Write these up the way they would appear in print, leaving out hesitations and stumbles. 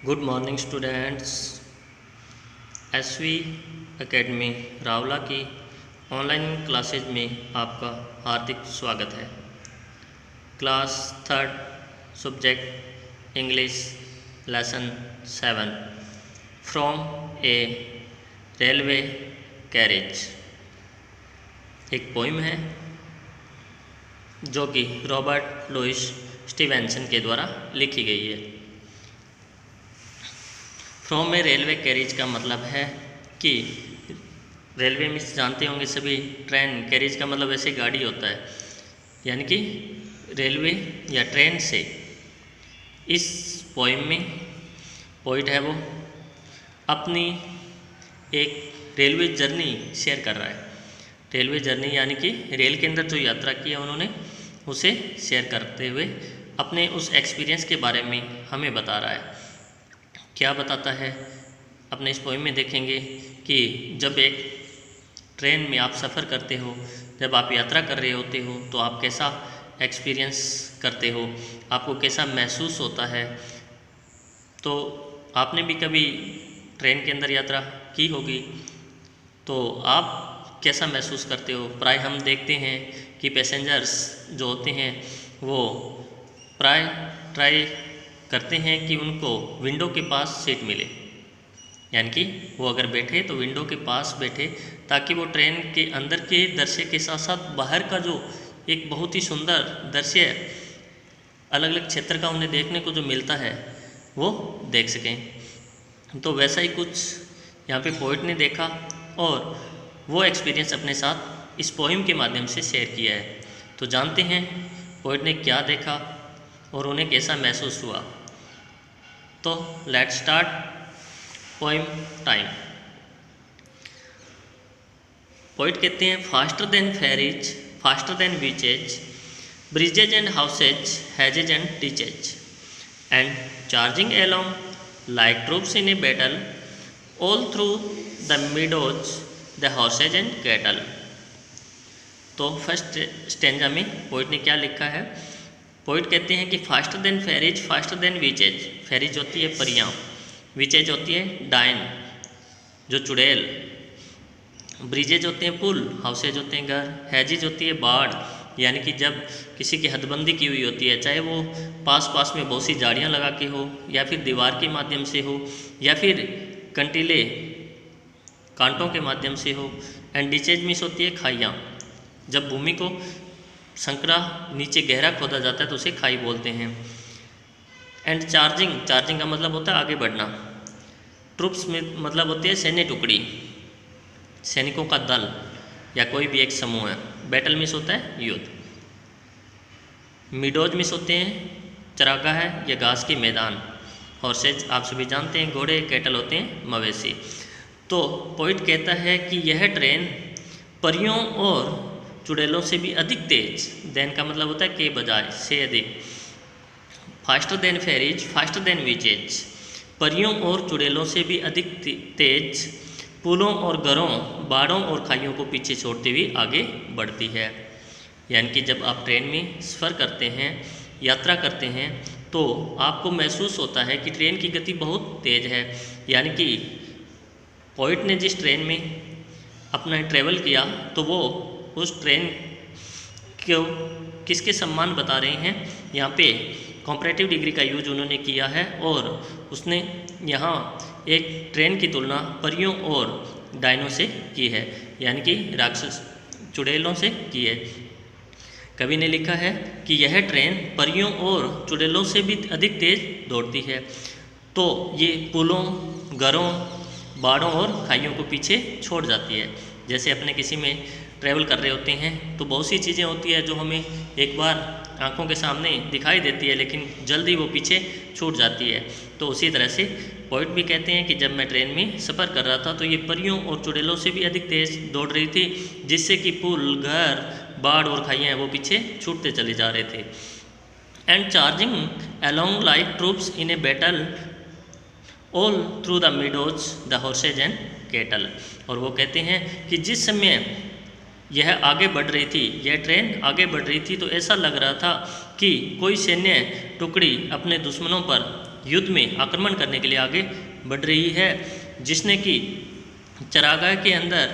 Good morning students. SV academy Rawla की online classes में आपका हार्दिक स्वागत है। Class third subject English lesson 7 from a railway carriage एक पोइम है जो कि रॉबर्ट लुइस स्टीवेंसन के द्वारा लिखी गई है। फ्रॉम ए रेलवे कैरेज का मतलब है कि रेलवे में जानते होंगे सभी, ट्रेन कैरेज का मतलब ऐसे गाड़ी होता है, यानी कि रेलवे या ट्रेन से। इस पोइम में पोइट है वो अपनी एक रेलवे जर्नी शेयर कर रहा है। रेलवे जर्नी यानी कि रेल के अंदर जो यात्रा की है उन्होंने उसे शेयर करते हुए अपने उस एक्सपीरियंस के बारे में हमें बता रहा है। क्या बताता है अपने इस पोइम में देखेंगे कि जब एक ट्रेन में आप सफ़र करते हो, जब आप यात्रा कर रहे होते हो तो आप कैसा एक्सपीरियंस करते हो, आपको कैसा महसूस होता है। तो आपने भी कभी ट्रेन के अंदर यात्रा की होगी तो आप कैसा महसूस करते हो। प्राय हम देखते हैं कि पैसेंजर्स जो होते हैं वो प्राय ट्राई करते हैं कि उनको विंडो के पास सीट मिले, यानी कि वो अगर बैठे तो विंडो के पास बैठे, ताकि वो ट्रेन के अंदर के दृश्य के साथ साथ बाहर का जो एक बहुत ही सुंदर दृश्य अलग अलग क्षेत्र का उन्हें देखने को जो मिलता है वो देख सकें। तो वैसा ही कुछ यहाँ पे पोइट ने देखा और वो एक्सपीरियंस अपने साथ इस पोइम के माध्यम से शेयर किया है। तो जानते हैं पोइट ने क्या देखा और उन्हें कैसा महसूस हुआ। तो let's start poem time. Poet कहते हैं faster than fairies, faster than witches, bridges and houses, hedges and ditches, and charging along like troops in a battle, all through the meadows, the horses and cattle. तो first stanza में poet ने क्या लिखा है। Poet कहते हैं कि faster than fairies, faster than witches. Fairies होती है परियां, विचेज होती है डायन जो चुड़ैल, ब्रिजेज होते हैं पुल, हाउसेज होते हैं घर, हैजिज होती है बाड़, यानी कि जब किसी की हदबंदी की हुई होती है, चाहे वो पास पास में बहुत सी झाड़ियाँ लगा के हो या फिर दीवार के माध्यम से हो या फिर कंटीले कांटों के माध्यम से हो। एंड डिचेज मिस होती है खाइयाँ, जब भूमि को संकरा नीचे गहरा खोदा जाता है तो उसे खाई बोलते हैं। एंड चार्जिंग, चार्जिंग का मतलब होता है आगे बढ़ना। ट्रुप्स में मतलब होती है सैन्य टुकड़ी, सैनिकों का दल या कोई भी एक समूह है। बैटल मिस होता है युद्ध। मिडोज मिस होते हैं चरागाह है या घास के मैदान। हॉर्सेज आप सभी जानते हैं घोड़े, कैटल होते हैं मवेशी। तो पोइट कहता है कि यह ट्रेन परियों और चुड़ैलों से भी अधिक तेज, देन का मतलब होता है के बजाय, से अधिक। Faster than fairies, faster than witches, परियों और चुड़ैलों से भी अधिक तेज पुलों और घरों, बाड़ों और खाइयों को पीछे छोड़ते हुए आगे बढ़ती है। यानी कि जब आप ट्रेन में सफ़र करते हैं, यात्रा करते हैं, तो आपको महसूस होता है कि ट्रेन की गति बहुत तेज़ है। यानी कि पोइट ने जिस ट्रेन में अपना ट्रैवल किया तो वो उस ट्रेन को किसके सम्मान बता रहे हैं, यहाँ पे कॉम्परेटिव डिग्री का यूज उन्होंने किया है और उसने यहाँ एक ट्रेन की तुलना परियों और डायनों से की है, यानी कि राक्षस चुड़ैलों से की है। कवि ने लिखा है कि यह ट्रेन परियों और चुड़ैलों से भी अधिक तेज दौड़ती है। तो ये पुलों, घरों, बाड़ों और खाइयों को पीछे छोड़ जाती है। जैसे अपने किसी में ट्रैवल कर रहे होते हैं तो बहुत सी चीज़ें होती है जो हमें एक बार आंखों के सामने दिखाई देती है लेकिन जल्दी वो पीछे छूट जाती है। तो उसी तरह से पोइट भी कहते हैं कि जब मैं ट्रेन में सफ़र कर रहा था तो ये परियों और चुड़ैलों से भी अधिक तेज़ दौड़ रही थी, जिससे कि पुल, घर, बाड़ और खाइयाँ वो पीछे छूटते चले जा रहे थे। And charging along like troops in a battle, all through the meadows, the horses and cattle. और वो कहते हैं कि जिस समय यह आगे बढ़ रही थी, यह ट्रेन आगे बढ़ रही थी, तो ऐसा लग रहा था कि कोई सैन्य टुकड़ी अपने दुश्मनों पर युद्ध में आक्रमण करने के लिए आगे बढ़ रही है, जिसने कि चरागाह के अंदर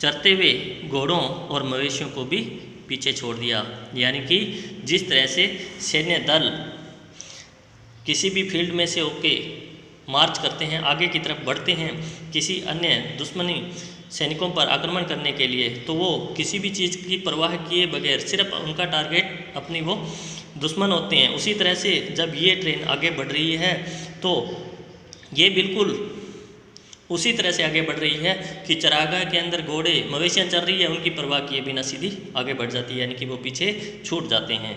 चरते हुए घोड़ों और मवेशियों को भी पीछे छोड़ दिया। यानी कि जिस तरह से सैन्य दल किसी भी फील्ड में से होके मार्च करते हैं, आगे की तरफ बढ़ते हैं किसी अन्य दुश्मनी सैनिकों पर आक्रमण करने के लिए, तो वो किसी भी चीज़ की परवाह किए बगैर सिर्फ उनका टारगेट अपनी वो दुश्मन होते हैं। उसी तरह से जब ये ट्रेन आगे बढ़ रही है तो ये बिल्कुल उसी तरह से आगे बढ़ रही है कि चरागाह के अंदर घोड़े मवेशियाँ चल रही है, उनकी परवाह किए बिना सीधी आगे बढ़ जाती है, यानी कि वो पीछे छूट जाते हैं।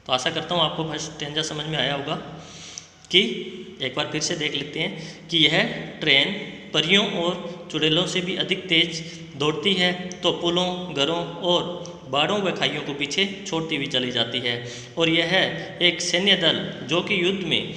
तो आशा करता हूँ आपको फर्स्ट स्टेंजा समझ में आया होगा। कि एक बार फिर से देख लेते हैं कि यह ट्रेन परियों और चुड़ैलों से भी अधिक तेज दौड़ती है, तो पुलों, घरों और बाड़ों व खाइयों को पीछे छोड़ती हुई चली जाती है। और यह एक सैन्य दल जो कि युद्ध में,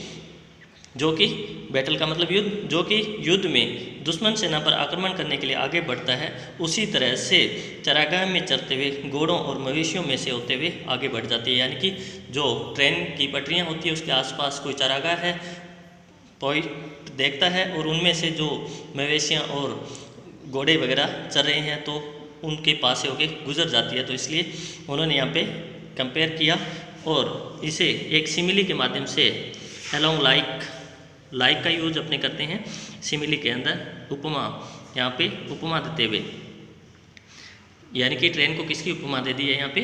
जो कि बैटल का मतलब युद्ध, जो कि युद्ध में दुश्मन सेना पर आक्रमण करने के लिए आगे बढ़ता है, उसी तरह से चरागाह में चरते हुए घोड़ों और मवेशियों में से होते हुए आगे बढ़ जाती है। यानी कि जो ट्रेन की पटरियाँ होती है उसके आसपास कोई चरागाह है, पॉइंट देखता है और उनमें से जो मवेशियाँ और घोड़े वगैरह चल रहे हैं तो उनके पास से होके गुजर जाती है। तो इसलिए उन्होंने यहाँ पे कंपेयर किया और इसे एक सिमिली के माध्यम से अलोंग लाइक का यूज अपने करते हैं सिमिली के अंदर, उपमा, यहाँ पे उपमा देते हुए, यानी कि ट्रेन को किसकी उपमा दे दी है यहाँ पे,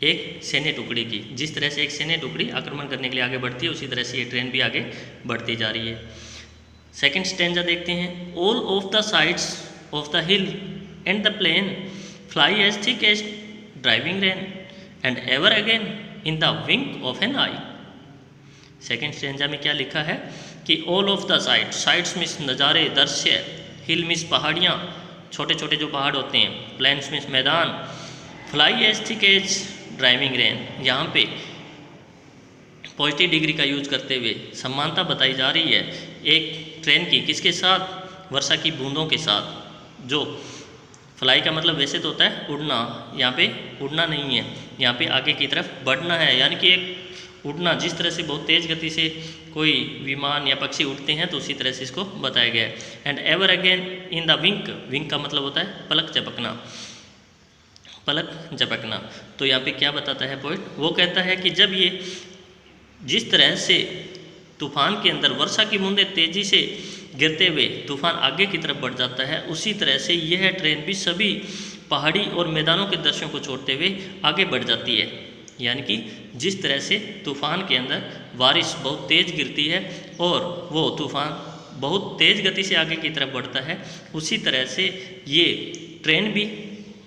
एक सैन्य टुकड़ी की। जिस तरह से एक सैन्य टुकड़ी आक्रमण करने के लिए आगे बढ़ती है, उसी तरह से ये ट्रेन भी आगे बढ़ती जा रही है। सेकंड स्टेंजा देखते हैं। All of the sides of the hill and the plain fly as thick as driving rain and ever again in the wink of an eye. Second stanza में क्या लिखा है कि all of the sides means नज़ारे, दृश्य, हिल means पहाड़ियाँ, छोटे छोटे जो पहाड़ होते हैं, प्लेन्स मीन्स मैदान, fly as thick as driving rain, यहाँ पे पॉजिटिव डिग्री का यूज करते हुए समानता बताई जा रही है एक ट्रेन की, किसके साथ, वर्षा की बूंदों के साथ। जो फ्लाई का मतलब वैसे तो होता है उड़ना, यहाँ पे उड़ना नहीं है, यहाँ पे आगे की तरफ बढ़ना है, यानी कि एक उड़ना, जिस तरह से बहुत तेज़ गति से कोई विमान या पक्षी उड़ते हैं तो उसी तरह से इसको बताया गया है। And ever again in the wink का मतलब होता है पलक झपकना, पलक झपकना। तो यहाँ पे क्या बताता है पॉइंट, वो कहता है कि जब ये जिस तरह से तूफान के अंदर वर्षा की बूंदें तेज़ी से गिरते हुए तूफान आगे की तरफ बढ़ जाता है, उसी तरह से यह ट्रेन भी सभी पहाड़ी और मैदानों के दृश्यों को छोड़ते हुए आगे बढ़ जाती है। यानी कि जिस तरह से तूफान के अंदर बारिश बहुत तेज़ गिरती है और वो तूफान बहुत तेज़ गति से आगे की तरफ बढ़ता है, उसी तरह से ये ट्रेन भी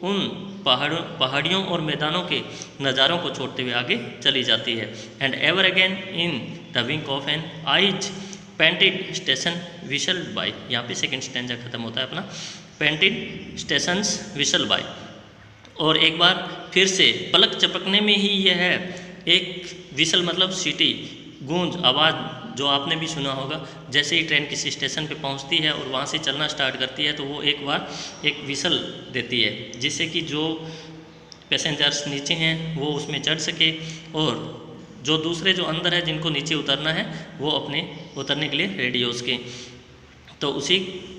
उन पहाड़ियों और मैदानों के नज़ारों को छोड़ते हुए आगे चली जाती है। And ever again in the wink of an eyes painted station whistled by, यहाँ पे सेकंड स्टेंजा खत्म होता है अपना, पेंटेड स्टेशंस विशल बाय। और एक बार फिर से पलक झपकने में ही यह है एक विशल मतलब सीटी, गूंज, आवाज़, जो आपने भी सुना होगा, जैसे ही ट्रेन किसी स्टेशन पे पहुंचती है और वहां से चलना स्टार्ट करती है तो वो एक बार एक विशल देती है, जिससे कि जो पैसेंजर्स नीचे हैं वो उसमें चढ़ सके और जो दूसरे जो अंदर है जिनको नीचे उतरना है वो अपने उतरने के लिए रेडी हो सके। तो उसी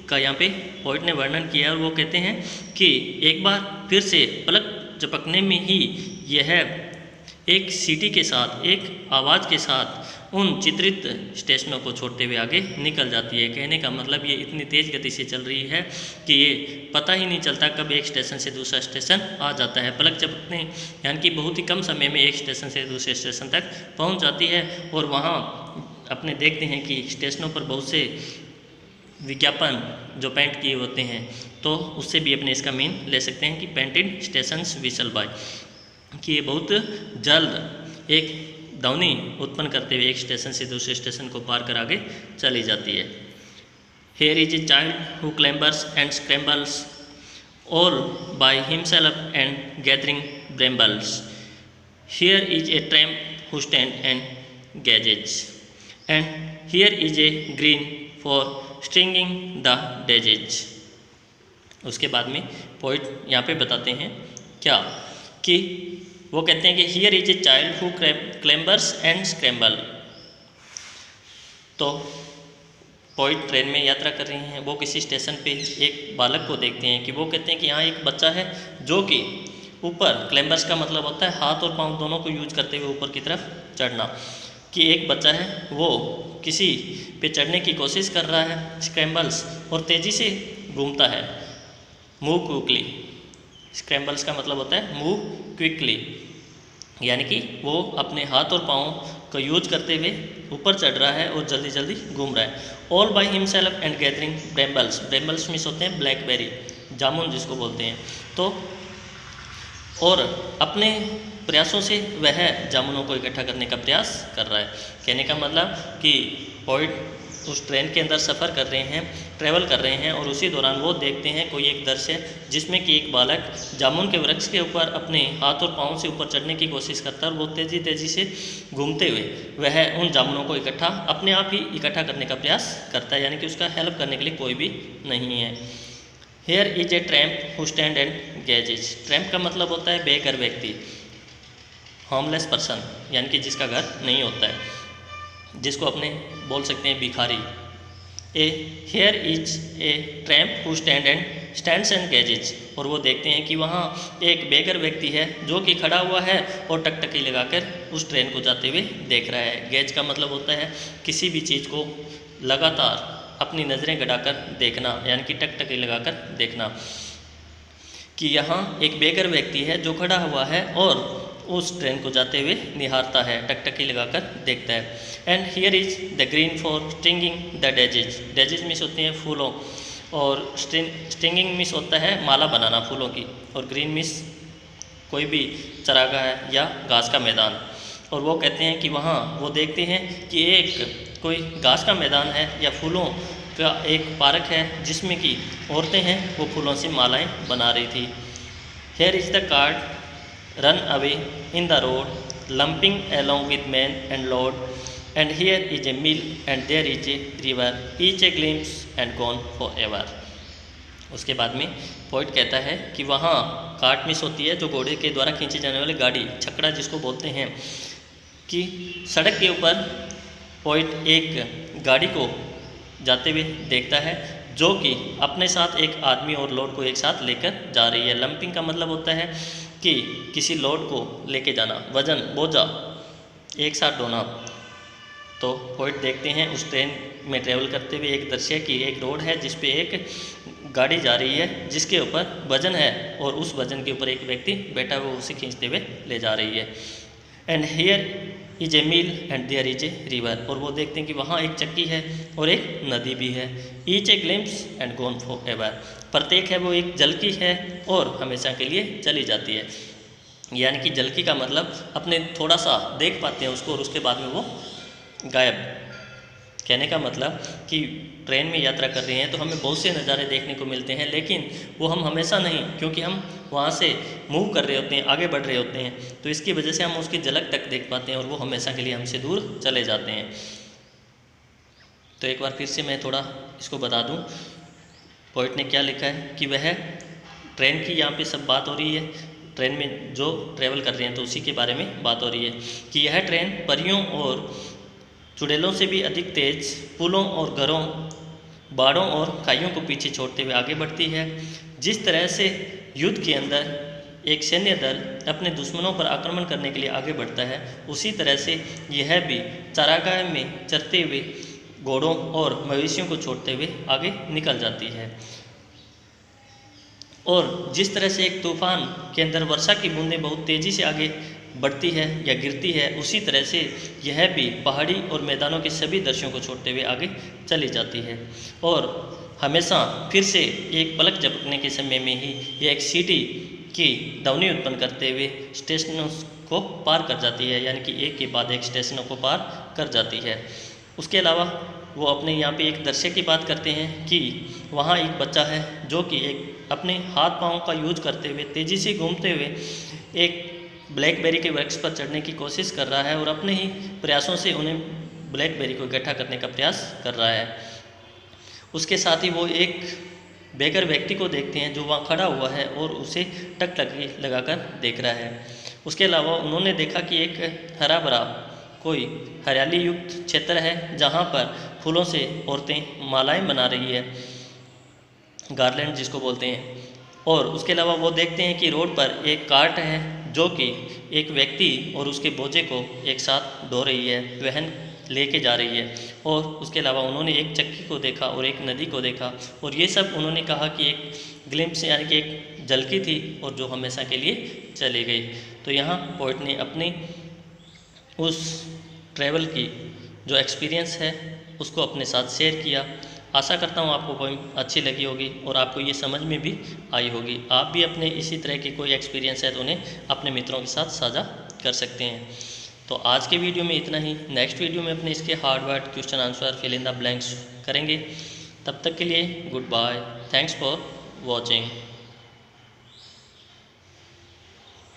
का यहाँ पे पॉइंट ने वर्णन किया और वो कहते हैं कि एक बार फिर से पलक झपकने में ही यह एक सीटी के साथ, एक आवाज़ के साथ उन चित्रित स्टेशनों को छोड़ते हुए आगे निकल जाती है। कहने का मतलब ये इतनी तेज़ गति से चल रही है कि ये पता ही नहीं चलता कब एक स्टेशन से दूसरा स्टेशन आ जाता है। पलक झपकने यानी कि बहुत ही कम समय में एक स्टेशन से दूसरे स्टेशन तक पहुंच जाती है। और वहाँ अपने देखते हैं कि स्टेशनों पर बहुत से विज्ञापन जो पेंट किए होते हैं, तो उससे भी अपने इसका मीन ले सकते हैं कि पेंटेड स्टेशंस विशल बाय, कि ये बहुत जल्द एक ध्वनि उत्पन्न करते हुए एक स्टेशन से दूसरे स्टेशन को पार कर आगे चली जाती है। Here is a child who clambers and scrambles all by himself and gathering brambles. Here is a tramp who stand and gazes and here is a green for stringing the daisies. उसके बाद में point यहाँ पे बताते हैं क्या कि वो कहते हैं कि here is a child who clambers and scramble. तो पोइट ट्रेन में यात्रा कर रही हैं, वो किसी स्टेशन पे एक बालक को देखते हैं कि वो कहते हैं कि यहाँ एक बच्चा है जो कि ऊपर, क्लैम्बर्स का मतलब होता है हाथ और पाँव दोनों को यूज करते हुए ऊपर की तरफ चढ़ना, कि एक बच्चा है वो किसी पे चढ़ने की कोशिश कर रहा है, स्क्रैम्बल्स, और तेज़ी से घूमता है, मूव क्विकली। स्क्रैम्बल्स का मतलब होता है मूव क्विकली, यानी कि वो अपने हाथ और पाँव को यूज करते हुए ऊपर चढ़ रहा है और जल्दी जल्दी घूम रहा है। All by himself and gathering brambles. Brambles means होते हैं ब्लैकबेरी, जामुन जिसको बोलते हैं। तो और अपने प्रयासों से वह जामुनों को इकट्ठा करने का प्रयास कर रहा है। कहने का मतलब कि पोइट उस ट्रेन के अंदर सफ़र कर रहे हैं, ट्रैवल कर रहे हैं, और उसी दौरान वो देखते हैं कोई एक दृश्य जिसमें कि एक बालक जामुन के वृक्ष के ऊपर अपने हाथ और पाँव से ऊपर चढ़ने की कोशिश करता है, और वो तेज़ी से घूमते हुए वह उन जामुनों को अपने आप ही इकट्ठा करने का प्रयास करता है, यानी कि उसका हेल्प करने के लिए कोई भी नहीं है। Here is a tramp who stand and gauges. Tramp का मतलब होता है बेघर व्यक्ति, होमलेस पर्सन, यानी कि जिसका घर नहीं होता है, जिसको अपने बोल सकते हैं भिखारी। Hair is a tramp who stands and gauges. और वो देखते हैं कि वहाँ एक बेघर व्यक्ति है जो कि खड़ा हुआ है और टकटकी लगाकर उस ट्रेन को जाते हुए देख रहा है। गेज का मतलब होता है किसी भी चीज़ को लगातार अपनी नज़रें गड़ाकर देखना, यानी कि टकटकी लगाकर देखना, कि यहाँ एक बेघर व्यक्ति है जो खड़ा हुआ है और उस ट्रेन को जाते हुए निहारता है, टकटकी लगाकर देखता है। And here is the green for stringing the daisies. Daisies मिस होते हैं फूलों, और स्ट्रिंगिंग मिस होता है माला बनाना फूलों की, और ग्रीन मिस कोई भी चरागाह है या घास का मैदान। और वो कहते हैं कि वहाँ वो देखते हैं कि एक कोई घास का मैदान है या फूलों का एक पार्क है जिसमें कि औरतें हैं वो फूलों से मालाएं बना रही थी। Here is the cart run away in the road lumping along with men and load, and here is a mill and there is a river, each a glimpse and gone forever। उसके बाद में poet कहता है कि वहाँ cart miss होती है जो घोड़े के द्वारा खींची जाने वाली गाड़ी, छकड़ा जिसको बोलते हैं, कि सड़क के ऊपर पोइट एक गाड़ी को जाते हुए देखता है जो कि अपने साथ एक आदमी और लोड को एक साथ लेकर जा रही है। लंपिंग का मतलब होता है कि किसी लोड को लेके जाना, वजन, बोझा एक साथ ढोना। तो पोइट देखते हैं उस ट्रेन में ट्रेवल करते हुए एक दृश्य की एक रोड है जिस पे एक गाड़ी जा रही है जिसके ऊपर वजन है, और उस वजन के ऊपर एक व्यक्ति बैठा हुआ उसे खींचते हुए ले जा रही है। And here is a mill and there is a river. और वो देखते हैं कि वहाँ एक चक्की है और एक नदी भी है। Each a glimpse and gone for ever. प्रत्येक है वो एक झलकी है और हमेशा के लिए चली जाती है, यानी कि झलकी का मतलब अपने थोड़ा सा देख पाते हैं उसको और उसके बाद में वो गायब। कहने का मतलब कि ट्रेन में यात्रा कर रहे हैं तो हमें बहुत से नज़ारे देखने को मिलते हैं, लेकिन वो हम हमेशा नहीं, क्योंकि हम वहाँ से मूव कर रहे होते हैं, आगे बढ़ रहे होते हैं, तो इसकी वजह से हम उसकी झलक तक देख पाते हैं और वो हमेशा के लिए हमसे दूर चले जाते हैं। तो एक बार फिर से मैं थोड़ा इसको बता दूँ, पोइट ने क्या लिखा है कि वह ट्रेन की यहाँ पे सब बात हो रही है, ट्रेन में जो ट्रैवल कर रहे हैं तो उसी के बारे में बात हो रही है कि यह ट्रेन परियों और चुड़ैलों से भी अधिक तेज पुलों और घरों, बाड़ों और खाइयों को पीछे छोड़ते हुए आगे बढ़ती है। जिस तरह से युद्ध के अंदर एक सैन्य दल अपने दुश्मनों पर आक्रमण करने के लिए आगे बढ़ता है, उसी तरह से यह भी चारागाह में चरते हुए घोड़ों और मवेशियों को छोड़ते हुए आगे निकल जाती है। और जिस तरह से एक तूफान के अंदर वर्षा की बूंदें बहुत तेज़ी से आगे बढ़ती है या गिरती है, उसी तरह से यह भी पहाड़ी और मैदानों के सभी दृश्यों को छोड़ते हुए आगे चली जाती है। और हमेशा फिर से एक पलक झपकने के समय में ही यह एक सीटी की ध्वनि उत्पन्न करते हुए स्टेशनों को पार कर जाती है, यानी कि एक के बाद एक स्टेशनों को पार कर जाती है। उसके अलावा वो अपने यहाँ पे एक दृश्य की बात करते हैं कि वहाँ एक बच्चा है जो कि एक अपने हाथ पाँव का यूज करते हुए तेज़ी से घूमते हुए एक ब्लैकबेरी के वृक्ष पर चढ़ने की कोशिश कर रहा है और अपने ही प्रयासों से उन्हें ब्लैकबेरी को इकट्ठा करने का प्रयास कर रहा है। उसके साथ ही वो एक बेघर व्यक्ति को देखते हैं जो वहाँ खड़ा हुआ है और उसे टकटकी लगाकर देख रहा है। उसके अलावा उन्होंने देखा कि एक हरा भरा कोई हरियाली युक्त क्षेत्र है जहाँ पर फूलों से औरतें मालाएं बना रही है, गार्लैंड जिसको बोलते हैं। और उसके अलावा वो देखते हैं कि रोड पर एक कार्ट है जो कि एक व्यक्ति और उसके बोझे को एक साथ ढो रही है, वहन लेके जा रही है। और उसके अलावा उन्होंने एक चक्की को देखा और एक नदी को देखा, और ये सब उन्होंने कहा कि एक ग्लिम्प्स यानी कि एक झलकी थी और जो हमेशा के लिए चली गई। तो यहाँ पोइट ने अपनी उस ट्रैवल की जो एक्सपीरियंस है उसको अपने साथ शेयर किया। आशा करता हूँ आपको पोइम अच्छी लगी होगी और आपको ये समझ में भी आई होगी। आप भी अपने इसी तरह के कोई एक्सपीरियंस है तो उन्हें अपने मित्रों के साथ साझा कर सकते हैं। तो आज के वीडियो में इतना ही। नेक्स्ट वीडियो में अपने इसके hard word question answer fill in the blanks करेंगे। तब तक के लिए good bye, thanks for watching.